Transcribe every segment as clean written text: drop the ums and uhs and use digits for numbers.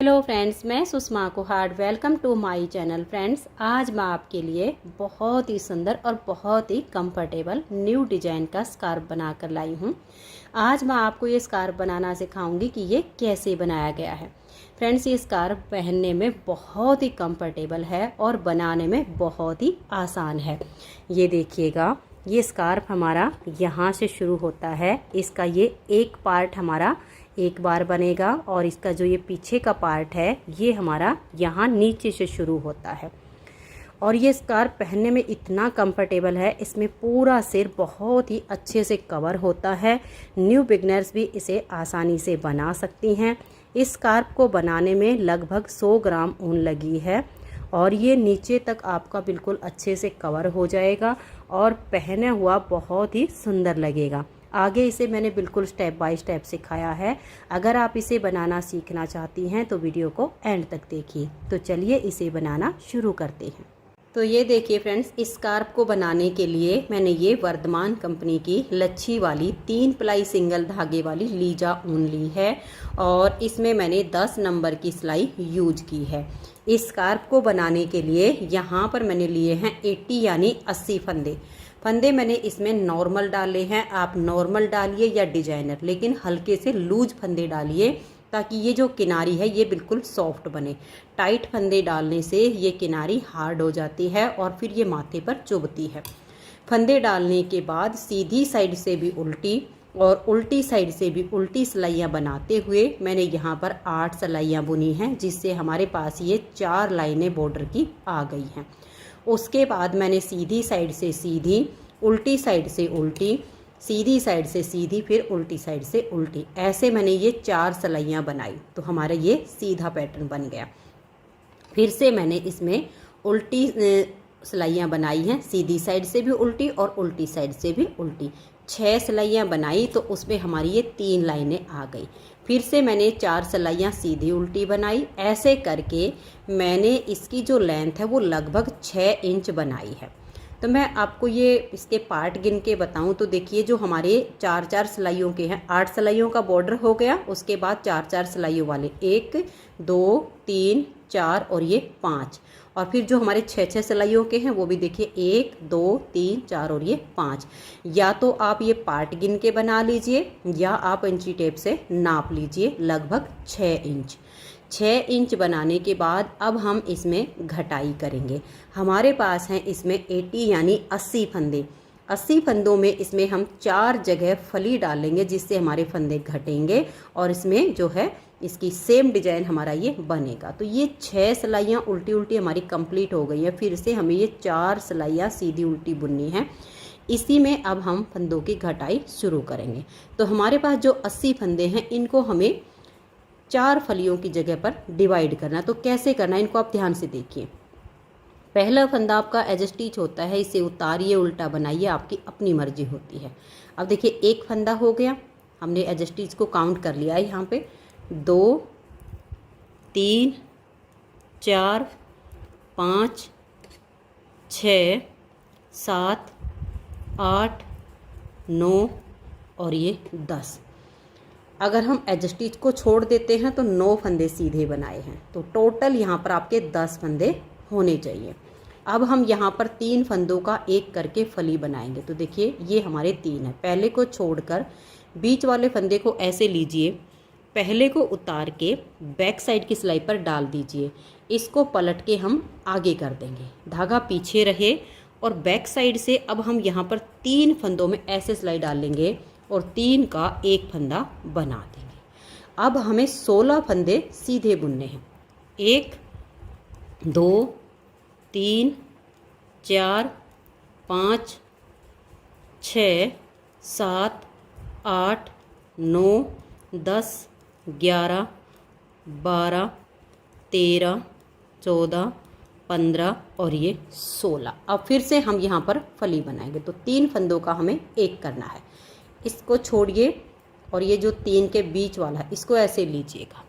Hello friends, मैं Sushma Kuhad. Welcome to my channel. Friends, आज मैं आपके लिए बहुत ही सुंदर और बहुत ही कंफर्टेबल न्यू डिजाइन का स्कार्फ बनाकर लाई हूँ। आज मैं आपको ये स्कार्फ बनाना सिखाऊंगी कि ये कैसे बनाया गया है। फ्रेंड्स, ये स्कार्फ पहनने में बहुत ही कंफर्टेबल है और बनाने में बहुत ही आसान है। ये देखिएगा, ये स्कार्फ हमारा यहाँ से शुरू होता है। इसका ये एक पार्ट हमारा एक बार बनेगा और इसका जो ये पीछे का पार्ट है ये हमारा यहाँ नीचे से शुरू होता है। और ये स्कार्फ पहनने में इतना कंफर्टेबल है, इसमें पूरा सिर बहुत ही अच्छे से कवर होता है। न्यू बिगनर्स भी इसे आसानी से बना सकती हैं। इस स्कार्फ को बनाने में लगभग 100 ग्राम ऊन लगी है और ये नीचे तक आपका बिल्कुल अच्छे से कवर हो जाएगा और पहने हुआ बहुत ही सुंदर लगेगा। आगे इसे मैंने बिल्कुल स्टेप बाय स्टेप सिखाया है। अगर आप इसे बनाना सीखना चाहती हैं तो वीडियो को एंड तक देखिए। तो चलिए इसे बनाना शुरू करते हैं। तो ये देखिए फ्रेंड्स, इस स्कार्फ को बनाने के लिए मैंने ये वर्धमान कंपनी की लच्छी वाली 3 प्लाई सिंगल धागे वाली लीजा ऊन ली है और इसमें मैंने 10 नंबर की सिलाई यूज की है। इस स्कार्फ को बनाने के लिए यहाँ पर मैंने लिए हैं 80 यानी 80 फंदे मैंने इसमें नॉर्मल डाले हैं। आप नॉर्मल डालिए या डिजाइनर, लेकिन हल्के से लूज फंदे डालिए ताकि ये जो किनारी है ये बिल्कुल सॉफ्ट बने। टाइट फंदे डालने से ये किनारी हार्ड हो जाती है और फिर ये माथे पर चुभती है। फंदे डालने के बाद सीधी साइड से भी उल्टी और उल्टी साइड से भी उल्टी सिलाइयाँ बनाते हुए मैंने यहाँ पर 8 सिलाइयाँ बुनी हैं, जिससे हमारे पास ये 4 लाइनें बॉर्डर की आ गई हैं। उसके बाद मैंने सीधी साइड से सीधी, उल्टी साइड से उल्टी, सीधी साइड से सीधी, फिर उल्टी साइड से उल्टी, ऐसे मैंने ये 4 सिलाइयाँ बनाई तो हमारा ये सीधा पैटर्न बन गया। फिर से मैंने इसमें उल्टी सिलाइयाँ बनाई हैं, सीधी साइड से भी उल्टी और उल्टी साइड से भी उल्टी। 6 सिलाइयाँ बनाई तो उसमें हमारी ये 3 लाइनें आ गई। फिर से मैंने 4 सिलाइयाँ सीधी उल्टी बनाई। ऐसे करके मैंने इसकी जो लेंथ है वो लगभग 6 इंच बनाई है। तो मैं आपको ये इसके पार्ट गिन के बताऊं तो देखिए, जो हमारे 4-4 सिलाइयों के हैं, 8 सिलाइयों का बॉर्डर हो गया। उसके बाद 4-4 सिलाइयों वाले 1 2 3 4 और ये 5, और फिर जो हमारे 6-6 सिलाइयों के हैं वो भी देखिए 1 2 3 4 और ये 5। या तो आप ये पार्ट गिन के बना लीजिए या आप इंची टेप से नाप लीजिए, लगभग 6 इंच। 6 इंच बनाने के बाद अब हम इसमें घटाई करेंगे। हमारे पास हैं इसमें 80 यानी 80 फंदे। 80 फंदों में इसमें हम 4 जगह फली डालेंगे, जिससे हमारे फंदे घटेंगे और इसमें जो है इसकी सेम डिजाइन हमारा ये बनेगा। तो ये 6 सिलाइयाँ उल्टी उल्टी हमारी कंप्लीट हो गई हैं। फिर से हमें ये 4 सिलाइयाँ सीधी उल्टी बुननी है। इसी में अब हम फंदों की घटाई शुरू करेंगे। तो हमारे पास जो 80 फंदे हैं इनको हमें 4 फलियों की जगह पर डिवाइड करना। तो कैसे करना है इनको आप ध्यान से देखिए। पहला फंदा आपका एज स्टिच होता है, इसे उतारिए उल्टा बनाइए, आपकी अपनी मर्जी होती है। अब देखिए, एक फंदा हो गया, हमने एज स्टिच को काउंट कर लिया है। यहाँ पे 2 3 4 5 6 7 8 9 और ये 10। अगर हम एज स्टिच को छोड़ देते हैं तो 9 फंदे सीधे बनाए हैं, तो टोटल यहाँ पर आपके 10 फंदे होने चाहिए। अब हम यहाँ पर 3 फंदों का एक करके फली बनाएंगे। तो देखिए, ये हमारे 3 हैं। पहले को छोड़कर बीच वाले फंदे को ऐसे लीजिए, पहले को उतार के बैक साइड की सिलाई पर डाल दीजिए। इसको पलट के हम आगे कर देंगे, धागा पीछे रहे और बैक साइड से अब हम यहाँ पर 3 फंदों में ऐसे सिलाई डालेंगे और 3 का एक फंदा बना देंगे। अब हमें 16 फंदे सीधे बुनने हैं। 1 2 3 4 5 6 7 8 9 10 11 12 13 14 15 और ये 16। अब फिर से हम यहाँ पर फली बनाएंगे। तो 3 फंदों का हमें एक करना है। इसको छोड़िए और ये जो 3 के बीच वाला है इसको ऐसे लीजिएगा,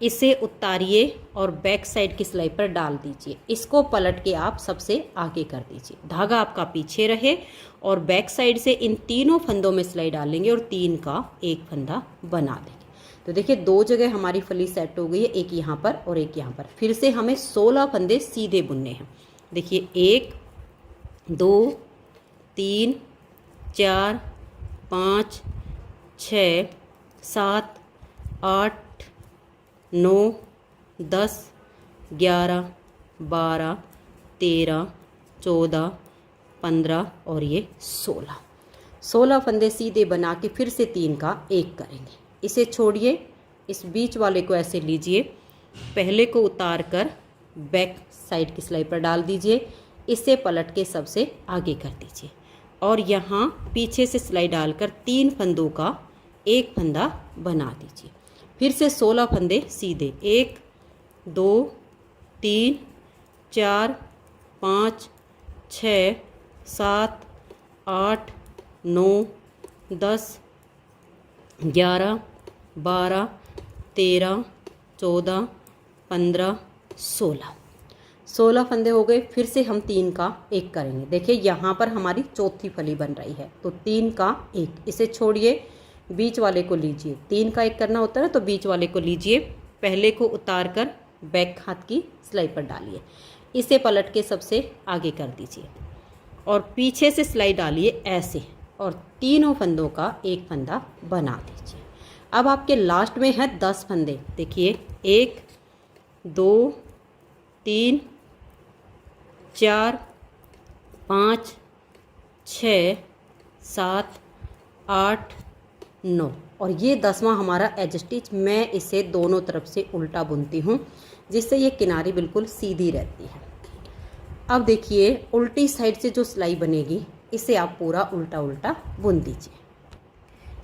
इसे उतारिए और बैक साइड की सिलाई पर डाल दीजिए। इसको पलट के आप सबसे आगे कर दीजिए, धागा आपका पीछे रहे और बैक साइड से इन तीनों फंदों में सिलाई डालेंगे और 3 का एक फंदा बना देंगे। तो देखिए 2 जगह हमारी फली सेट हो गई है, एक यहाँ पर और एक यहाँ पर। फिर से हमें 16 फंदे सीधे बुनने हैं। देखिए 1 2 3 4 5 6 7 8 9 10 11 12 13 14 15 और ये 16 फंदे सीधे बना के फिर से 3 का 1 करेंगे। इसे छोड़िए, इस बीच वाले को ऐसे लीजिए, पहले को उतार कर बैक साइड की सिलाई पर डाल दीजिए, इसे पलट के सबसे आगे कर दीजिए और यहाँ पीछे से सिलाई डालकर 3 फंदों का 1 फंदा बना दीजिए। फिर से 16 फंदे सीधे, 1 2 3 4 5 6 7 8 9 10 11 12 13 14 15 16 फंदे हो गए। फिर से हम 3 का 1 करेंगे। देखिए यहाँ पर हमारी चौथी फली बन रही है, तो 3 का 1, इसे छोड़िए, बीच वाले को लीजिए। 3 का 1 करना होता है ना, तो बीच वाले को लीजिए, पहले को उतार कर बैक हाथ की सिलाई पर डालिए, इसे पलट के सबसे आगे कर दीजिए और पीछे से सिलाई डालिए ऐसे और तीनों फंदों का 1 फंदा बना दीजिए। अब आपके लास्ट में है 10 फंदे। देखिए 1 2 3 4 5 6 7 8 9 और ये 10वां हमारा एज स्टिच। मैं इसे दोनों तरफ से उल्टा बुनती हूँ जिससे ये किनारी बिल्कुल सीधी रहती है। अब देखिए उल्टी साइड से जो सिलाई बनेगी इसे आप पूरा उल्टा उल्टा बुन दीजिए।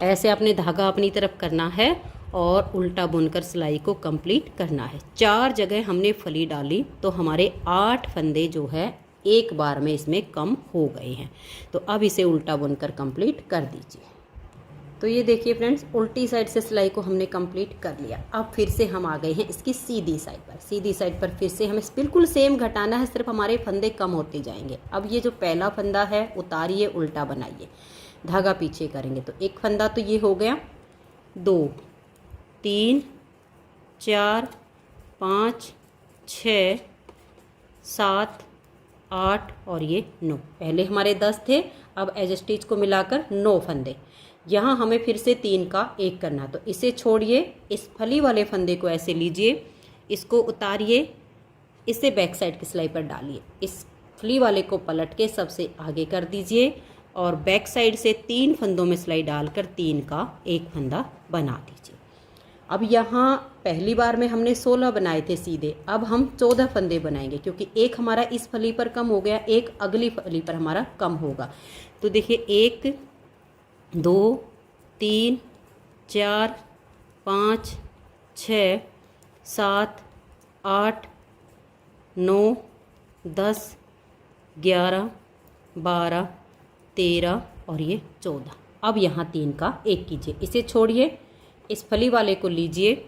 ऐसे आपने धागा अपनी तरफ करना है और उल्टा बुनकर सिलाई को कंप्लीट करना है। 4 जगह हमने फली डाली तो हमारे 8 फंदे जो है एक बार में इसमें कम हो गए हैं। तो अब इसे उल्टा बुनकर कंप्लीट कर दीजिए। तो ये देखिए फ्रेंड्स, उल्टी साइड से सिलाई को हमने कंप्लीट कर लिया। अब फिर से हम आ गए हैं इसकी सीधी साइड पर। सीधी साइड पर फिर से हमें बिल्कुल सेम घटाना है, सिर्फ हमारे फंदे कम होते जाएंगे। अब ये जो पहला फंदा है उतारिए, उल्टा बनाइए, धागा पीछे करेंगे तो 1 फंदा तो ये हो गया, 2 3 4 5 6 7 8 और ये 9। पहले हमारे 10 थे, अब एज स्टिच को मिलाकर 9 फंदे। यहाँ हमें फिर से 3 का 1 करना, तो इसे छोड़िए, इस फली वाले फंदे को ऐसे लीजिए, इसको उतारिए, इसे बैक साइड की सिलाई पर डालिए, इस फली वाले को पलट के सबसे आगे कर दीजिए और बैक साइड से 3 फंदों में सिलाई डालकर 3 का 1 फंदा बना दीजिए। अब यहाँ पहली बार में हमने 16 बनाए थे सीधे, अब हम 14 फंदे बनाएंगे क्योंकि एक हमारा इस फली पर कम हो गया, एक अगली फली पर हमारा कम होगा। तो देखिए 1 2 3 4 5 6 7 8 9 10 11 12 13 और ये 14। अब यहाँ 3 का 1 कीजिए, इसे छोड़िए, इस फली वाले को लीजिए,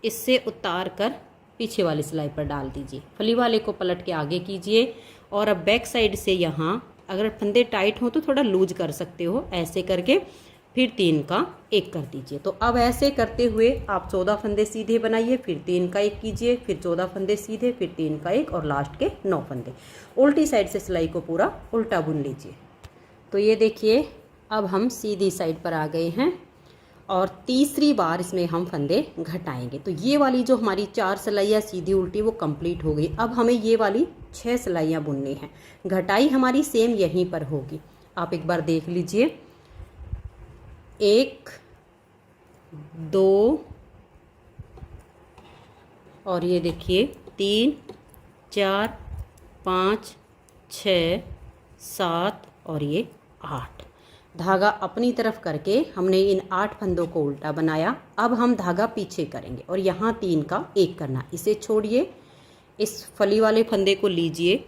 इससे उतार कर पीछे वाली सिलाई पर डाल दीजिए, फली वाले को पलट के आगे कीजिए और अब बैक साइड से यहाँ अगर फंदे टाइट हो तो थोड़ा लूज कर सकते हो, ऐसे करके फिर 3 का 1 कर दीजिए। तो अब ऐसे करते हुए आप 14 फंदे सीधे बनाइए, फिर 3 का 1 कीजिए, फिर 14 फंदे सीधे, फिर 3 का 1 और लास्ट के 9 फंदे। उल्टी साइड से सिलाई को पूरा उल्टा बुन लीजिए। तो ये देखिए अब हम सीधी साइड पर आ गए हैं और तीसरी बार इसमें हम फंदे घटाएंगे। तो ये वाली जो हमारी 4 सिलाइयाँ सीधी उल्टी वो कंप्लीट हो गई। अब हमें ये वाली 6 सिलाइयाँ बुननी हैं। घटाई हमारी सेम यहीं पर होगी, आप एक बार देख लीजिए। 1 2 और ये देखिए 3 4 5 6 7 और ये 8। धागा अपनी तरफ करके हमने इन 8 फंदों को उल्टा बनाया। अब हम धागा पीछे करेंगे और यहाँ 3 का 1 करना। इसे छोड़िए, इस फली वाले फंदे को लीजिए,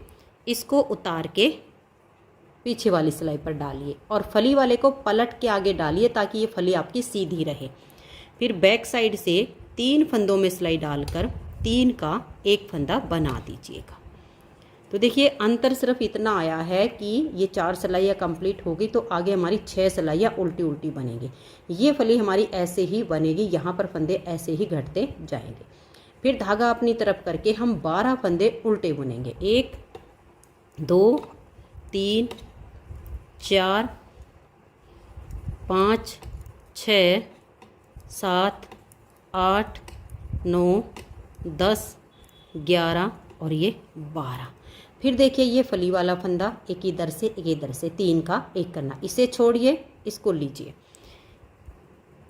इसको उतार के पीछे वाली सिलाई पर डालिए और फली वाले को पलट के आगे डालिए ताकि ये फली आपकी सीधी रहे। फिर बैक साइड से 3 फंदों में सिलाई डालकर 3 का 1 फंदा बना दीजिएगा। तो देखिए अंतर सिर्फ इतना आया है कि ये 4 सिलाइयाँ कंप्लीट होगी तो आगे हमारी 6 सिलाइयाँ उल्टी उल्टी बनेगी। ये फली हमारी ऐसे ही बनेगी, यहाँ पर फंदे ऐसे ही घटते जाएंगे। फिर धागा अपनी तरफ करके हम 12 फंदे उल्टे बुनेंगे। 1 2 3 4 5 6 7 8 9 10 11 और ये 12। फिर देखिए ये फली वाला फंदा एक इधर से एक इधर से 3 का एक करना, इसे छोड़िए, इसको लीजिए,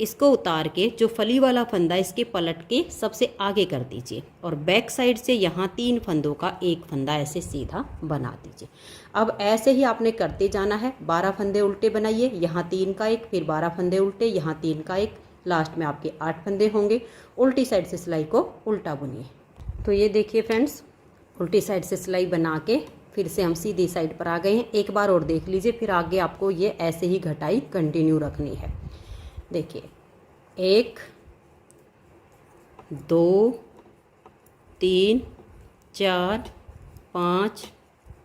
इसको उतार के जो फली वाला फंदा इसके पलट के सबसे आगे कर दीजिए और बैक साइड से यहाँ 3 फंदों का एक फंदा ऐसे सीधा बना दीजिए। अब ऐसे ही आपने करते जाना है। 12 फंदे उल्टे बनाइए, यहाँ 3 का एक, फिर 12 फंदे उल्टे, यहाँ 3 का एक, लास्ट में आपके 8 फंदे होंगे। उल्टी साइड से सिलाई को उल्टा बुनिए। तो ये देखिए फ्रेंड्स, उल्टी साइड से सिलाई बना के फिर से हम सीधी साइड पर आ गए हैं। एक बार और देख लीजिए, फिर आगे आपको ये ऐसे ही घटाई कंटिन्यू रखनी है। देखिए 1 2 3 4 5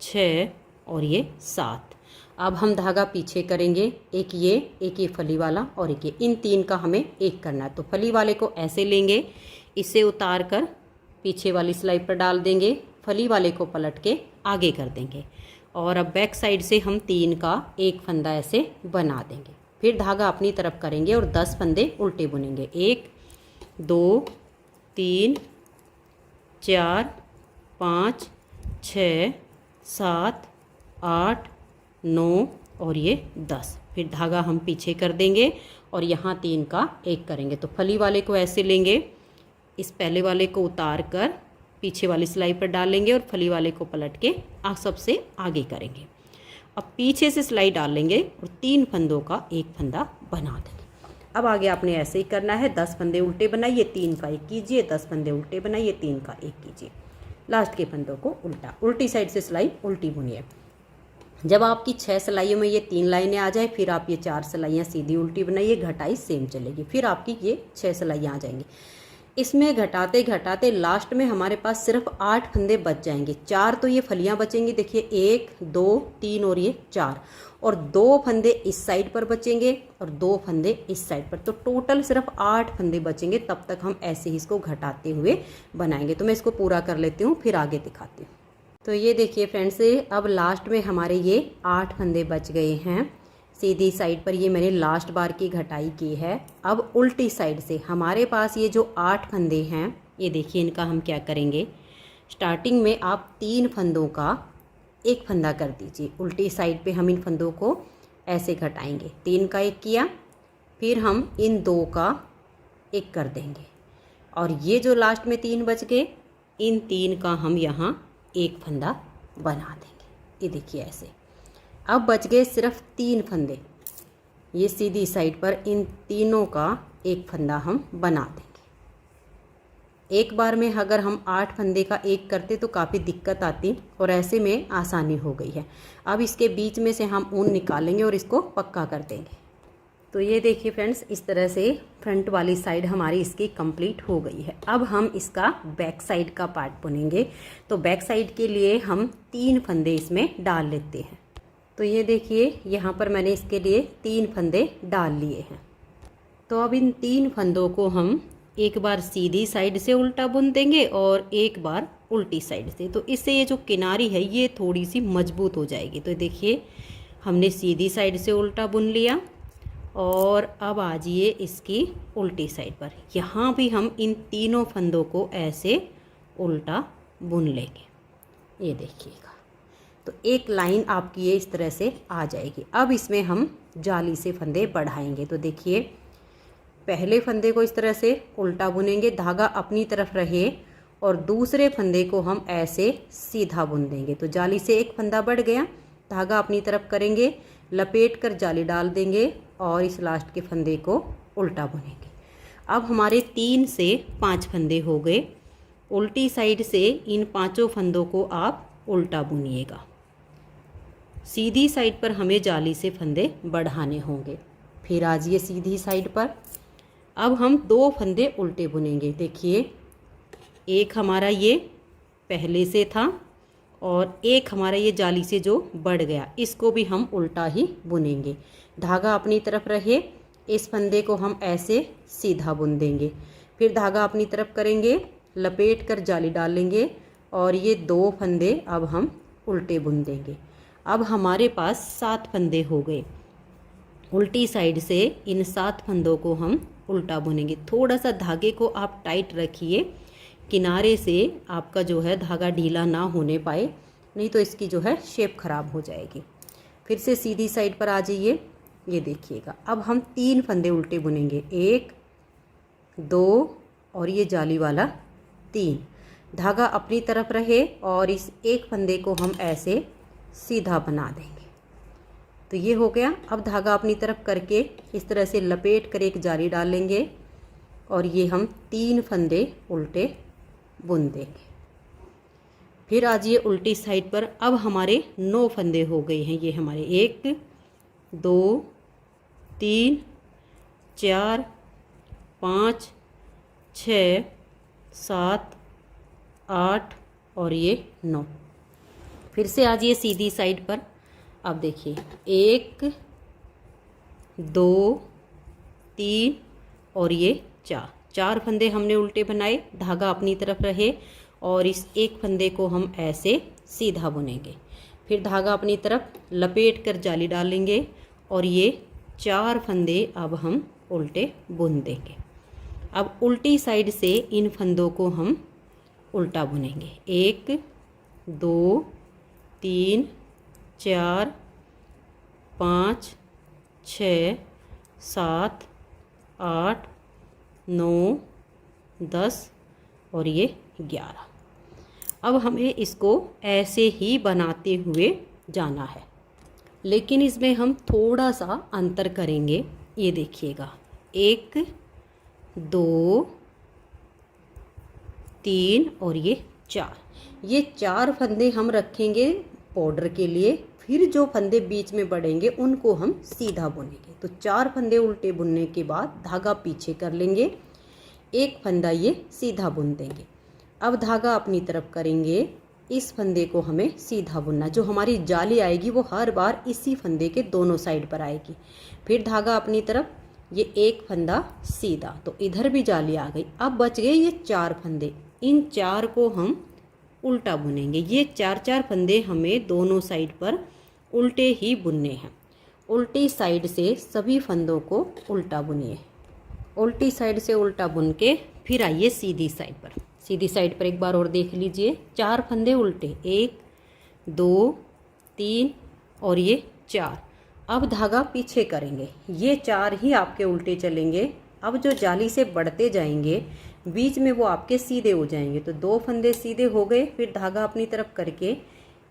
6 और ये 7। अब हम धागा पीछे करेंगे, एक ये फली वाला और एक ये, इन 3 का हमें एक करना है। तो फली वाले को ऐसे लेंगे, इसे उतार कर पीछे वाली सिलाई पर डाल देंगे, फली वाले को पलट के आगे कर देंगे और अब बैक साइड से हम 3 का एक फंदा ऐसे बना देंगे। फिर धागा अपनी तरफ करेंगे और 10 फंदे उल्टे बुनेंगे। 1 2 3 4 5 6 7 8 9 और ये 10। फिर धागा हम पीछे कर देंगे और यहाँ 3 का एक करेंगे। तो फली वाले को ऐसे लेंगे, इस पहले वाले को उतार कर पीछे वाली सिलाई पर डालेंगे और फली वाले को पलट के सबसे आगे करेंगे। अब पीछे से सिलाई डालेंगे और 3 फंदों का एक फंदा बना देंगे। अब आगे आपने ऐसे ही करना है। 10 फंदे उल्टे बनाइए, 3 का एक कीजिए, 10 फंदे उल्टे बनाइए, 3 का एक कीजिए, लास्ट के फंदों को उल्टा, उल्टी साइड से सिलाई उल्टी बुनिए। जब आपकी 6 सिलाइयों में ये 3 लाइनें आ जाए, फिर आप ये 4 सिलाइयाँ सीधी उल्टी बनाइए, घटाई सेम चलेगी, फिर आपकी ये 6 सिलाइयाँ आ जाएंगी। इसमें घटाते घटाते लास्ट में हमारे पास सिर्फ 8 फंदे बच जाएंगे। 4 तो ये फलियां बचेंगी, देखिए 1 2 3 और ये 4, और 2 फंदे इस साइड पर बचेंगे और 2 फंदे इस साइड पर। तो टोटल सिर्फ 8 फंदे बचेंगे। तब तक हम ऐसे ही इसको घटाते हुए बनाएंगे। तो मैं इसको पूरा कर लेती हूँ, फिर आगे दिखाती हूँ। तो ये देखिए फ्रेंड्स, अब लास्ट में हमारे ये 8 फंदे बच गए हैं। सीधी साइड पर ये मैंने लास्ट बार की घटाई की है। अब उल्टी साइड से हमारे पास ये जो 8 फंदे हैं, ये देखिए इनका हम क्या करेंगे। स्टार्टिंग में आप 3 फंदों का एक फंदा कर दीजिए। उल्टी साइड पे हम इन फंदों को ऐसे घटाएंगे। 3 का एक किया, फिर हम इन 2 का एक कर देंगे और ये जो लास्ट में 3 बच गए, इन 3 का हम यहाँ एक फंदा बना देंगे। ये देखिए ऐसे। अब बच गए सिर्फ 3 फंदे। ये सीधी साइड पर इन तीनों का एक फंदा हम बना देंगे। एक बार में अगर हम 8 फंदे का एक करते तो काफ़ी दिक्कत आती और ऐसे में आसानी हो गई है। अब इसके बीच में से हम ऊन निकालेंगे और इसको पक्का कर देंगे। तो ये देखिए फ्रेंड्स, इस तरह से फ्रंट वाली साइड हमारी इसकी कंप्लीट हो गई है। अब हम इसका बैक साइड का पार्ट बुनेंगे। तो बैक साइड के लिए हम 3 फंदे इसमें डाल लेते हैं। तो ये देखिए यहाँ पर मैंने इसके लिए 3 फंदे डाल लिए हैं। तो अब इन 3 फंदों को हम एक बार सीधी साइड से उल्टा बुन देंगे और एक बार उल्टी साइड से। तो इससे ये जो किनारी है ये थोड़ी सी मजबूत हो जाएगी। तो देखिए हमने सीधी साइड से उल्टा बुन लिया और अब आ जाइए इसकी उल्टी साइड पर। यहाँ भी हम इन तीनों फंदों को ऐसे उल्टा बुन लेंगे। ये देखिएगा, तो एक लाइन आपकी ये इस तरह से आ जाएगी। अब इसमें हम जाली से फंदे बढ़ाएंगे। तो देखिए पहले फंदे को इस तरह से उल्टा बुनेंगे, धागा अपनी तरफ रहे, और दूसरे फंदे को हम ऐसे सीधा बुन देंगे। तो जाली से एक फंदा बढ़ गया, धागा अपनी तरफ करेंगे, लपेट कर जाली डाल देंगे और इस लास्ट के फंदे को उल्टा बुनेंगे। अब हमारे 3 से 5 फंदे हो गए। उल्टी साइड से इन 5 फंदों को आप उल्टा बुनिएगा। सीधी साइड पर हमें जाली से फंदे बढ़ाने होंगे। फिर आ जाइए सीधी साइड पर। अब हम 2 फंदे उल्टे बुनेंगे। देखिए एक हमारा ये पहले से था और एक हमारा ये जाली से जो बढ़ गया इसको भी हम उल्टा ही बुनेंगे। धागा अपनी तरफ रहे, इस फंदे को हम ऐसे सीधा बुन देंगे, फिर धागा अपनी तरफ करेंगे, लपेट कर जाली डालेंगे और ये 2 फंदे अब हम उल्टे बुन देंगे। अब हमारे पास 7 फंदे हो गए। उल्टी साइड से इन 7 फंदों को हम उल्टा बुनेंगे। थोड़ा सा धागे को आप टाइट रखिए, किनारे से आपका जो है धागा ढीला ना होने पाए, नहीं तो इसकी जो है शेप खराब हो जाएगी। फिर से सीधी साइड पर आ जाइए, ये देखिएगा। अब हम 3 फंदे उल्टे बुनेंगे, 1 2 और ये जाली वाला 3। धागा अपनी तरफ रहे और इस एक फंदे को हम ऐसे सीधा बना देंगे। तो ये हो गया। अब धागा अपनी तरफ करके इस तरह से लपेट कर एक जाली डालेंगे और ये हम 3 फंदे उल्टे बुन देंगे। फिर आ जाइए उल्टी साइड पर। अब हमारे 9 फंदे हो गए हैं। ये हमारे 1 2 3 4 5 6 7 8 और ये 9। फिर से आ जाइए सीधी साइड पर। अब देखिए 1 2 3 और ये 4 फंदे हमने उल्टे बनाए। धागा अपनी तरफ रहे और इस एक फंदे को हम ऐसे सीधा बुनेंगे। फिर धागा अपनी तरफ लपेट कर जाली डालेंगे और ये 4 फंदे अब हम उल्टे बुन देंगे। अब उल्टी साइड से इन फंदों को हम उल्टा बुनेंगे। 1 2 3 4 5 6 7 8 9 10 और ये 11। अब हमें इसको ऐसे ही बनाते हुए जाना है, लेकिन इसमें हम थोड़ा सा अंतर करेंगे। ये देखिएगा 1 2 3 और ये 4। ये 4 फंदे हम रखेंगे बॉर्डर के लिए। फिर जो फंदे बीच में बढ़ेंगे उनको हम सीधा बुनेंगे। तो 4 फंदे उल्टे बुनने के बाद धागा पीछे कर लेंगे, एक फंदा ये सीधा बुन देंगे। अब धागा अपनी तरफ करेंगे, इस फंदे को हमें सीधा बुनना। जो हमारी जाली आएगी वो हर बार इसी फंदे के दोनों साइड पर आएगी। फिर धागा अपनी तरफ, ये एक फंदा सीधा, तो इधर भी जाली आ गई। अब बच गए ये 4 फंदे। इन 4 को हम उल्टा बुनेंगे। ये 4 फंदे हमें दोनों साइड पर उल्टे ही बुनने हैं। उल्टी साइड से सभी फंदों को उल्टा बुनिए। उल्टी साइड से उल्टा बुन के फिर आइए सीधी साइड पर। सीधी साइड पर एक बार और देख लीजिए। 4 फंदे उल्टे, 1 2 3 और ये 4। अब धागा पीछे करेंगे, ये 4 ही आपके उल्टे चलेंगे। अब जो जाली से बढ़ते जाएंगे बीच में वो आपके सीधे हो जाएंगे। तो 2 फंदे सीधे हो गए। फिर धागा अपनी तरफ करके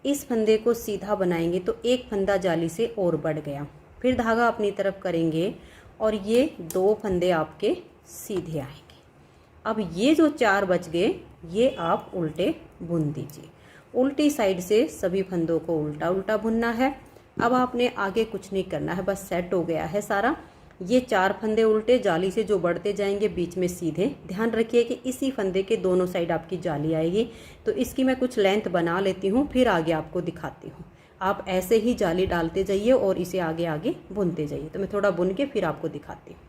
इस फंदे को सीधा बनाएंगे तो एक फंदा जाली से और बढ़ गया। फिर धागा अपनी तरफ करेंगे और ये 2 फंदे आपके सीधे आएंगे। अब ये जो 4 बच गए ये आप उल्टे बुन दीजिए। उल्टी साइड से सभी फंदों को उल्टा उल्टा बुनना है। अब आपने आगे कुछ नहीं करना है, बस सेट हो गया है सारा। ये 4 फंदे उल्टे जाली से जो बढ़ते जाएंगे बीच में सीधे। ध्यान रखिए कि इसी फंदे के दोनों साइड आपकी जाली आएगी। तो इसकी मैं कुछ लेंथ बना लेती हूँ, फिर आगे आपको दिखाती हूँ। आप ऐसे ही जाली डालते जाइए और इसे आगे आगे बुनते जाइए। तो मैं थोड़ा बुन के फिर आपको दिखाती हूँ।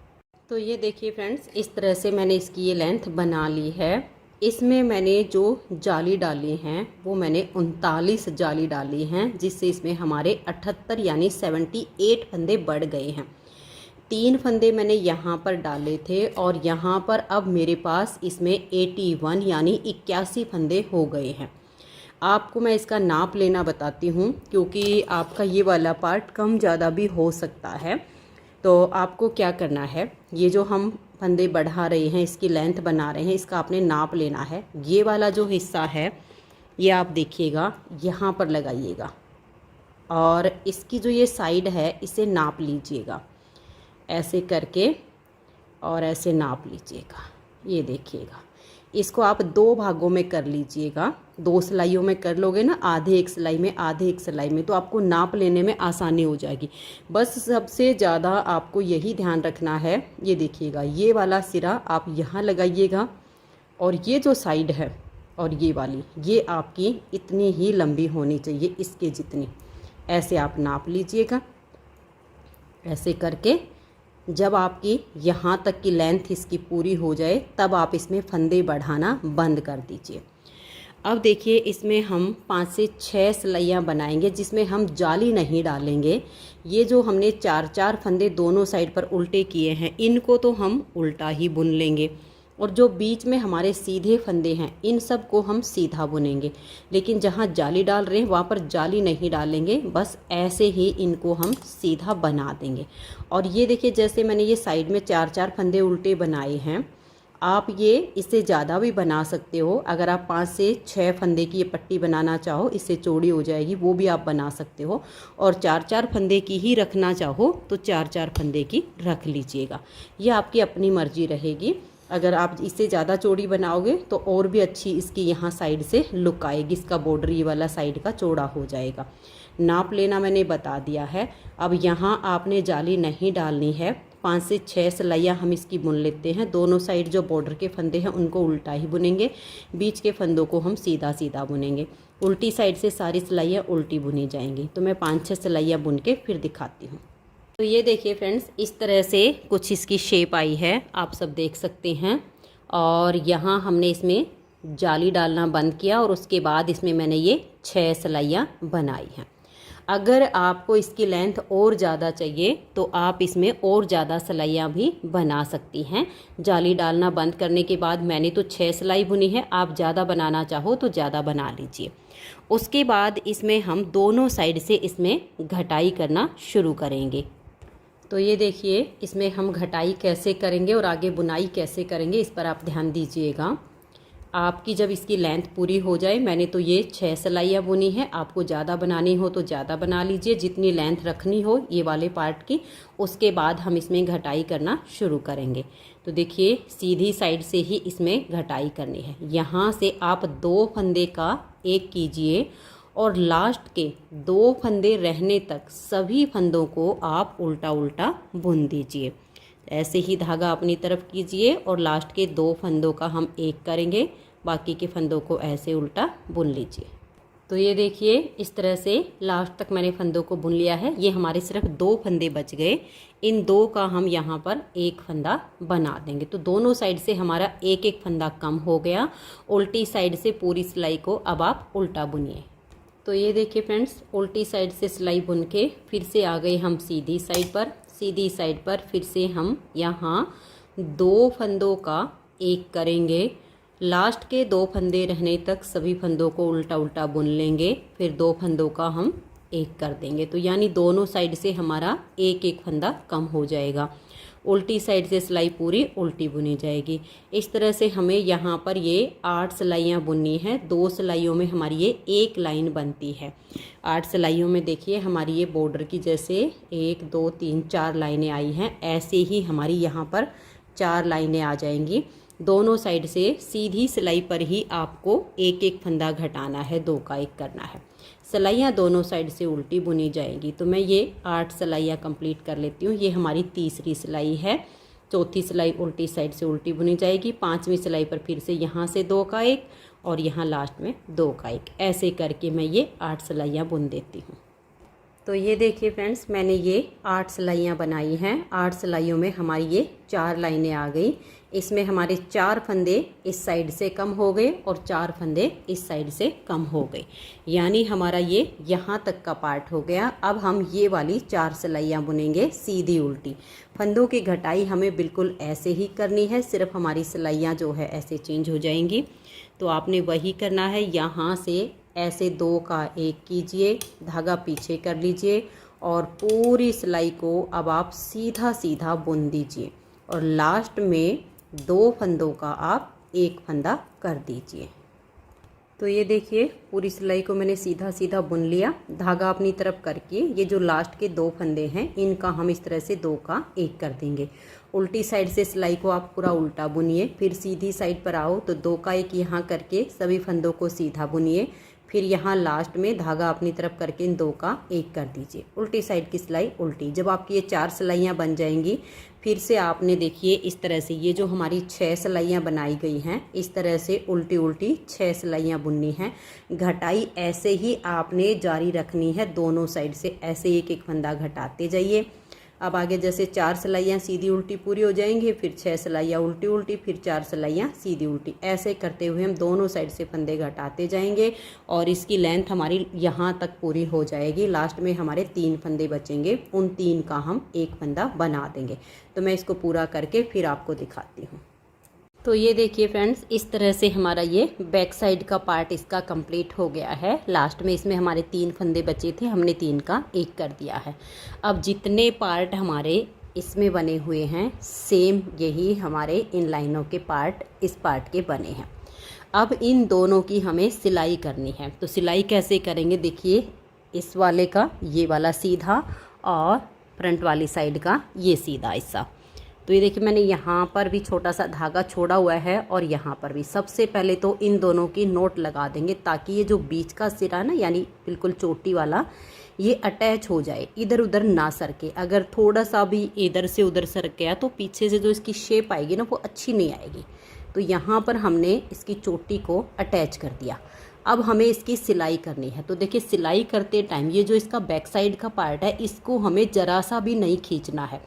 तो ये देखिए फ्रेंड्स, इस तरह से मैंने इसकी ये लेंथ बना ली है। इसमें मैंने जो जाली डाली हैं वो मैंने 39 जाली डाली हैं, जिससे इसमें हमारे 78 यानी 78 फंदे बढ़ गए हैं। 3 फंदे मैंने यहाँ पर डाले थे और यहाँ पर अब मेरे पास इसमें 81 यानी 81 फंदे हो गए हैं। आपको मैं इसका नाप लेना बताती हूँ, क्योंकि आपका ये वाला पार्ट कम ज़्यादा भी हो सकता है। तो आपको क्या करना है, ये जो हम फंदे बढ़ा रहे हैं, इसकी लेंथ बना रहे हैं, इसका आपने नाप लेना है। ये वाला जो हिस्सा है ये आप देखिएगा यहाँ पर लगाइएगा और इसकी जो ये साइड है इसे नाप लीजिएगा ऐसे करके और ऐसे नाप लीजिएगा। ये देखिएगा, इसको आप 2 भागों में कर लीजिएगा। 2 सिलाइयों में कर लोगे ना, आधे एक सिलाई में आधे एक सिलाई में, तो आपको नाप लेने में आसानी हो जाएगी। बस सबसे ज़्यादा आपको यही ध्यान रखना है। ये देखिएगा, ये वाला सिरा आप यहाँ लगाइएगा और ये जो साइड है और ये वाली, ये आपकी इतनी ही लंबी होनी चाहिए, इसके जितनी। ऐसे आप नाप लीजिएगा। ऐसे करके जब आपकी यहाँ तक की लेंथ इसकी पूरी हो जाए तब आप इसमें फंदे बढ़ाना बंद कर दीजिए। अब देखिए इसमें हम 5 से 6 सिलाइयाँ बनाएंगे जिसमें हम जाली नहीं डालेंगे। ये जो हमने 4-4 फंदे दोनों साइड पर उल्टे किए हैं इनको तो हम उल्टा ही बुन लेंगे, और जो बीच में हमारे सीधे फंदे हैं इन सब को हम सीधा बुनेंगे। लेकिन जहाँ जाली डाल रहे हैं वहाँ पर जाली नहीं डालेंगे, बस ऐसे ही इनको हम सीधा बना देंगे। और ये देखिए जैसे मैंने ये साइड में 4-4 फंदे उल्टे बनाए हैं, आप ये इससे ज़्यादा भी बना सकते हो। अगर आप 5 से 6 फंदे की ये पट्टी बनाना चाहो, इससे चौड़ी हो जाएगी, वो भी आप बना सकते हो। और 4-4 फंदे की ही रखना चाहो तो 4-4 फंदे की रख लीजिएगा, ये आपकी अपनी मर्जी रहेगी। अगर आप इससे ज़्यादा चौड़ी बनाओगे तो और भी अच्छी इसकी यहाँ साइड से लुक आएगी, इसका बॉर्डर ये वाला साइड का चौड़ा हो जाएगा। नाप लेना मैंने बता दिया है। अब यहाँ आपने जाली नहीं डालनी है। 5 से 6 सिलाइयाँ हम इसकी बुन लेते हैं। दोनों साइड जो बॉर्डर के फंदे हैं उनको उल्टा ही बुनेंगे, बीच के फंदों को हम सीधा सीधा बुनेंगे। उल्टी साइड से सारी सिलाइयाँ उल्टी बुनी जाएंगी। तो मैं 5-6 सिलाइयाँ बुन के फिर दिखाती हूँ। तो ये देखिए फ्रेंड्स, इस तरह से कुछ इसकी शेप आई है, आप सब देख सकते हैं। और यहाँ हमने इसमें जाली डालना बंद किया और उसके बाद इसमें मैंने ये 6 सिलाइयाँ बनाई हैं। अगर आपको इसकी लेंथ और ज़्यादा चाहिए तो आप इसमें और ज़्यादा सिलाइयाँ भी बना सकती हैं। जाली डालना बंद करने के बाद मैंने तो 6 सिलाई बुनी है, आप ज़्यादा बनाना चाहो तो ज़्यादा बना लीजिए। उसके बाद इसमें हम दोनों साइड से इसमें घटाई करना शुरू करेंगे। तो ये देखिए इसमें हम घटाई कैसे करेंगे और आगे बुनाई कैसे करेंगे, इस पर आप ध्यान दीजिएगा। आपकी जब इसकी लेंथ पूरी हो जाए, मैंने तो ये 6 सिलाइयाँ बुनी है, आपको ज़्यादा बनानी हो तो ज़्यादा बना लीजिए, जितनी लेंथ रखनी हो ये वाले पार्ट की। उसके बाद हम इसमें घटाई करना शुरू करेंगे। तो देखिए सीधी साइड से ही इसमें घटाई करनी है। यहाँ से आप 2 फंदे का एक कीजिए और लास्ट के 2 फंदे रहने तक सभी फंदों को आप उल्टा उल्टा बुन दीजिए। ऐसे ही धागा अपनी तरफ कीजिए और लास्ट के 2 फंदों का हम एक करेंगे, बाकी के फंदों को ऐसे उल्टा बुन लीजिए। तो ये देखिए इस तरह से लास्ट तक मैंने फंदों को बुन लिया है। ये हमारे सिर्फ 2 फंदे बच गए, इन 2 का हम यहाँ पर एक फंदा बना देंगे। तो दोनों साइड से हमारा एक एक फंदा कम हो गया। उल्टी साइड से पूरी सिलाई को अब आप उल्टा बुनिए। तो ये देखिए फ्रेंड्स, उल्टी साइड से सिलाई बुन के फिर से आ गए हम सीधी साइड पर। सीधी साइड पर फिर से हम यहाँ 2 फंदों का एक करेंगे। लास्ट के 2 फंदे रहने तक सभी फंदों को उल्टा उल्टा बुन लेंगे, फिर 2 फंदों का हम एक कर देंगे। तो यानी दोनों साइड से हमारा एक एक फंदा कम हो जाएगा। उल्टी साइड से सिलाई पूरी उल्टी बुनी जाएगी। इस तरह से हमें यहाँ पर ये 8 सिलाइयाँ बुननी है। 2 सिलाइयों में हमारी ये एक लाइन बनती है। 8 सिलाइयों में देखिए हमारी ये बॉर्डर की जैसे 1 2 3 4 लाइनें आई हैं, ऐसे ही हमारी यहाँ पर 4 लाइनें आ जाएंगी। दोनों साइड से सीधी सिलाई पर ही आपको एक एक फंदा घटाना है, 2 का एक करना है। सिलाइयाँ दोनों साइड से उल्टी बुनी जाएगी। तो मैं ये 8 सिलाइयाँ कंप्लीट कर लेती हूँ। ये हमारी तीसरी सिलाई है। चौथी सिलाई उल्टी साइड से उल्टी बुनी जाएगी। 5वीं सिलाई पर फिर से यहाँ से 2 का एक और यहाँ लास्ट में 2 का एक, ऐसे करके मैं ये 8 सिलाइयाँ बुन देती हूँ। तो ये देखिए फ्रेंड्स, मैंने ये 8 सिलाइयाँ बनाई हैं। 8 सिलाइयों में हमारी ये 4 लाइनें आ गई। इसमें हमारे 4 फंदे इस साइड से कम हो गए और 4 फंदे इस साइड से कम हो गए, यानी हमारा ये यहाँ तक का पार्ट हो गया। अब हम ये वाली 4 सिलाइयाँ बुनेंगे सीधी उल्टी। फंदों की घटाई हमें बिल्कुल ऐसे ही करनी है, सिर्फ हमारी सिलाइयाँ जो है ऐसे चेंज हो जाएंगी। तो आपने वही करना है। यहाँ से ऐसे 2 का एक कीजिए, धागा पीछे कर लीजिए और पूरी सिलाई को अब आप सीधा सीधा बुन दीजिए और लास्ट में 2 फंदों का आप एक फंदा कर दीजिए। तो ये देखिए पूरी सिलाई को मैंने सीधा सीधा बुन लिया। धागा अपनी तरफ करके ये जो लास्ट के 2 फंदे हैं इनका हम इस तरह से 2 का एक कर देंगे। उल्टी साइड से सिलाई को आप पूरा उल्टा बुनिए, फिर सीधी साइड पर आओ तो 2 का एक यहाँ करके सभी फंदों को सीधा बुनिए, फिर यहाँ लास्ट में धागा अपनी तरफ करके इन 2 का 1 कर दीजिए। उल्टी साइड की सिलाई उल्टी। जब आपकी ये 4 सिलाइयाँ बन जाएंगी, फिर से आपने देखिए इस तरह से ये जो हमारी 6 सिलाइयाँ बनाई गई हैं, इस तरह से उल्टी उल्टी 6 सिलाइयाँ बुननी हैं। घटाई ऐसे ही आपने जारी रखनी है, दोनों साइड से ऐसे एक एक फंदा घटाते जाइए। अब आगे जैसे 4 सिलाइयाँ सीधी उल्टी पूरी हो जाएंगी, फिर 6 सिलाइयाँ उल्टी उल्टी, फिर 4 सिलाइयाँ सीधी उल्टी, ऐसे करते हुए हम दोनों साइड से फंदे घटाते जाएंगे और इसकी लेंथ हमारी यहाँ तक पूरी हो जाएगी। लास्ट में हमारे 3 फंदे बचेंगे, उन 3 का हम एक फंदा बना देंगे। तो मैं इसको पूरा करके फिर आपको दिखाती हूँ। तो ये देखिए फ्रेंड्स, इस तरह से हमारा ये बैक साइड का पार्ट इसका कंप्लीट हो गया है। लास्ट में इसमें हमारे 3 फंदे बचे थे, हमने 3 का 1 कर दिया है। अब जितने पार्ट हमारे इसमें बने हुए हैं, सेम यही हमारे इन लाइनों के पार्ट इस पार्ट के बने हैं। अब इन दोनों की हमें सिलाई करनी है। तो सिलाई कैसे करेंगे, देखिए इस वाले का ये वाला सीधा और फ्रंट वाली साइड का ये सीधा हिस्सा। तो ये देखिए मैंने यहाँ पर भी छोटा सा धागा छोड़ा हुआ है और यहाँ पर भी। सबसे पहले तो इन दोनों की नोट लगा देंगे ताकि ये जो बीच का सिरा ना, यानी बिल्कुल चोटी वाला, ये अटैच हो जाए, इधर उधर ना सरके। अगर थोड़ा सा भी इधर से उधर सरक गया तो पीछे से जो इसकी शेप आएगी ना, वो अच्छी नहीं आएगी। तो यहाँ पर हमने इसकी चोटी को अटैच कर दिया। अब हमें इसकी सिलाई करनी है। तो देखिए सिलाई करते टाइम ये जो इसका बैक साइड का पार्ट है, इसको हमें ज़रा सा भी नहीं खींचना है।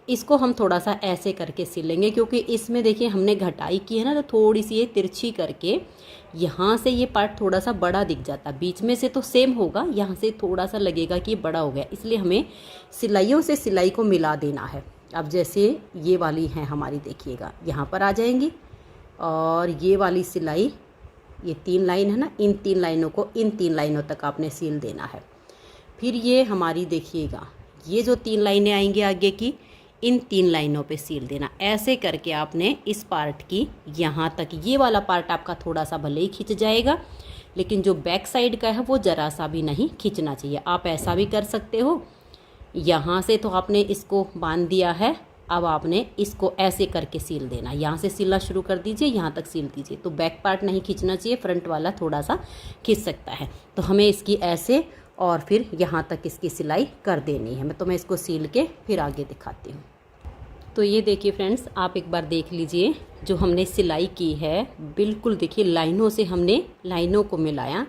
इसको हम थोड़ा सा ऐसे करके सिलेंगे, क्योंकि इसमें देखिए हमने घटाई की है ना, तो थोड़ी सी ये तिरछी करके यहाँ से ये पार्ट थोड़ा सा बड़ा दिख जाता। बीच में से तो सेम होगा, यहाँ से थोड़ा सा लगेगा कि ये बड़ा हो गया, इसलिए हमें सिलाइयों से सिलाई को मिला देना है। अब जैसे ये वाली है हमारी, देखिएगा यहाँ पर आ जाएंगी और ये वाली सिलाई, ये 3 लाइन है ना, इन 3 लाइनों को इन 3 लाइनों तक आपने सील देना है। फिर ये हमारी देखिएगा, ये जो 3 लाइनें आएंगी आगे की, इन 3 लाइनों पे सील देना। ऐसे करके आपने इस पार्ट की यहाँ तक, ये वाला पार्ट आपका थोड़ा सा भले ही खिंच जाएगा, लेकिन जो बैक साइड का है वो ज़रा सा भी नहीं खिंचना चाहिए। आप ऐसा भी कर सकते हो, यहाँ से तो आपने इसको बांध दिया है, अब आपने इसको ऐसे करके सील देना। यहाँ से सिलना शुरू कर दीजिए, यहाँ तक सील दीजिए। तो बैक पार्ट नहीं खींचना चाहिए, फ्रंट वाला थोड़ा सा खींच सकता है। तो हमें इसकी ऐसे और फिर यहाँ तक इसकी सिलाई कर देनी है। मैं इसको सील के फिर आगे दिखाती हूँ। तो ये देखिए फ्रेंड्स, आप एक बार देख लीजिए, जो हमने सिलाई की है बिल्कुल देखिए लाइनों से हमने लाइनों को मिलाया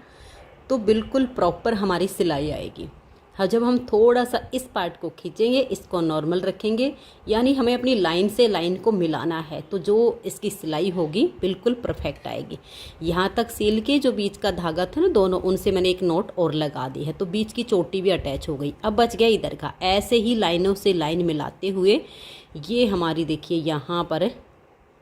तो बिल्कुल प्रॉपर हमारी सिलाई आएगी। हाँ, जब हम थोड़ा सा इस पार्ट को खींचेंगे, इसको नॉर्मल रखेंगे, यानी हमें अपनी लाइन से लाइन को मिलाना है, तो जो इसकी सिलाई होगी बिल्कुल परफेक्ट आएगी। यहाँ तक सील के जो बीच का धागा था ना दोनों, उनसे मैंने एक नोट और लगा दी है, तो बीच की चोटी भी अटैच हो गई। अब बच गया इधर का। ऐसे ही लाइनों से लाइन मिलाते हुए ये हमारी देखिए यहाँ पर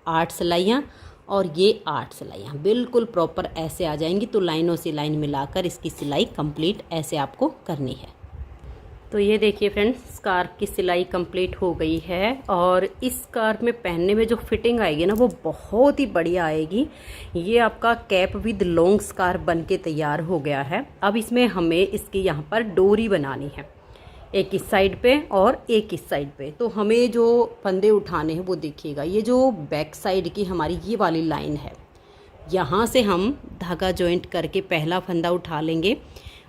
8 सिलाइयाँ और ये 8 सिलाइयाँ बिल्कुल प्रॉपर ऐसे आ जाएंगी। तो लाइनों से लाइन मिलाकर इसकी सिलाई कंप्लीट ऐसे आपको करनी है। तो ये देखिए फ्रेंड्स, स्कार्फ की सिलाई कंप्लीट हो गई है और इस स्कार्फ में पहनने में जो फिटिंग आएगी ना, वो बहुत ही बढ़िया आएगी। ये आपका कैप विद लॉन्ग स्कार्फ बन के तैयार हो गया है। अब इसमें हमें इसकी यहाँ पर डोरी बनानी है, एक इस साइड पे और एक इस साइड पे। तो हमें जो फंदे उठाने हैं वो देखिएगा, ये जो बैक साइड की हमारी ये वाली लाइन है, यहाँ से हम धागा जॉइंट करके पहला फंदा उठा लेंगे।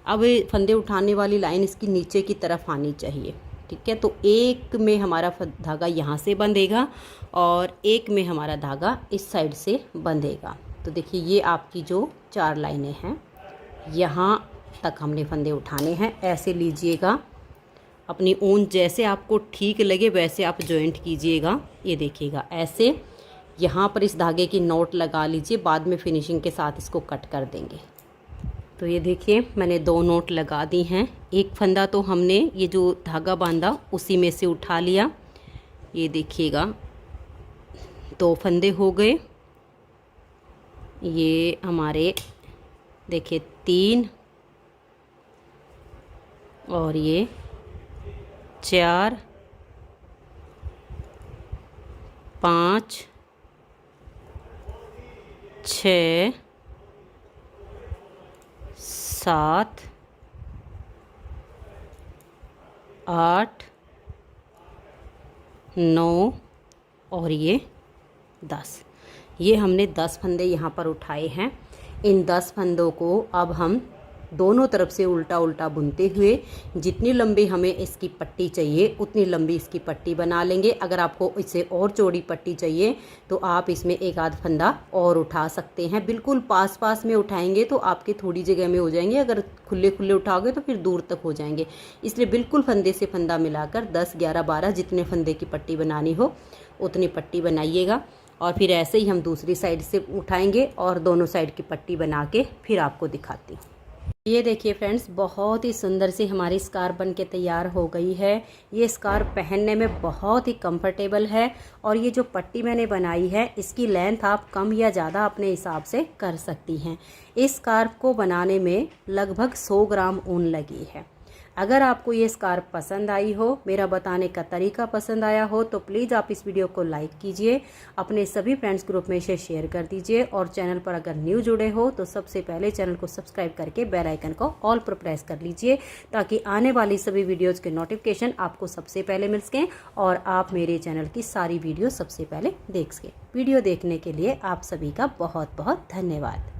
अब फंदे उठाने वाली लाइन इसकी नीचे की तरफ आनी चाहिए, ठीक है। तो एक में हमारा धागा यहाँ से बंधेगा और एक में हमारा धागा इस साइड से बंधेगा। तो देखिए ये आपकी जो 4 लाइनें हैं, यहाँ तक हमने फंदे उठाने हैं। ऐसे लीजिएगा, अपनी ऊन जैसे आपको ठीक लगे वैसे आप जॉइंट कीजिएगा। ये देखिएगा ऐसे, यहाँ पर इस धागे की नोट लगा लीजिए, बाद में फिनिशिंग के साथ इसको कट कर देंगे। तो ये देखिए मैंने 2 नोट लगा दी हैं। एक फंदा तो हमने ये जो धागा बांधा उसी में से उठा लिया। ये देखिएगा 2 फंदे हो गए। ये हमारे देखिए 3 और ये 4, 5, 6, 7, 8, 9 और ये 10। ये हमने 10 फंदे यहाँ पर उठाए हैं। इन 10 फंदों को अब हम दोनों तरफ से उल्टा उल्टा बुनते हुए जितनी लंबी हमें इसकी पट्टी चाहिए उतनी लंबी इसकी पट्टी बना लेंगे। अगर आपको इससे और चौड़ी पट्टी चाहिए तो आप इसमें एक आध फंदा और उठा सकते हैं। बिल्कुल पास पास में उठाएंगे तो आपके थोड़ी जगह में हो जाएंगे, अगर खुले खुले उठाओगे तो फिर दूर तक हो जाएंगे। इसलिए बिल्कुल फंदे से फंदा मिलाकर 10, 11, 12 जितने फंदे की पट्टी बनानी हो उतनी पट्टी बनाइएगा। और फिर ऐसे ही हम दूसरी साइड से उठाएंगे और दोनों साइड की पट्टी बना के फिर आपको दिखाती हूँ। ये देखिए फ्रेंड्स, बहुत ही सुंदर सी हमारी स्कार्फ बन के तैयार हो गई है। ये स्कार्फ पहनने में बहुत ही कंफर्टेबल है और ये जो पट्टी मैंने बनाई है इसकी लेंथ आप कम या ज़्यादा अपने हिसाब से कर सकती हैं। इस स्कार्फ को बनाने में लगभग 100 ग्राम ऊन लगी है। अगर आपको ये स्कार्फ पसंद आई हो, मेरा बताने का तरीका पसंद आया हो, तो प्लीज़ आप इस वीडियो को लाइक कीजिए, अपने सभी फ्रेंड्स ग्रुप में इसे शेयर कर दीजिए और चैनल पर अगर न्यू जुड़े हो तो सबसे पहले चैनल को सब्सक्राइब करके बेल आइकन को ऑल पर प्रेस कर लीजिए ताकि आने वाली सभी वीडियोज़ के नोटिफिकेशन आपको सबसे पहले मिल सकें और आप मेरे चैनल की सारी वीडियो सबसे पहले देख सकें। वीडियो देखने के लिए आप सभी का बहुत बहुत धन्यवाद।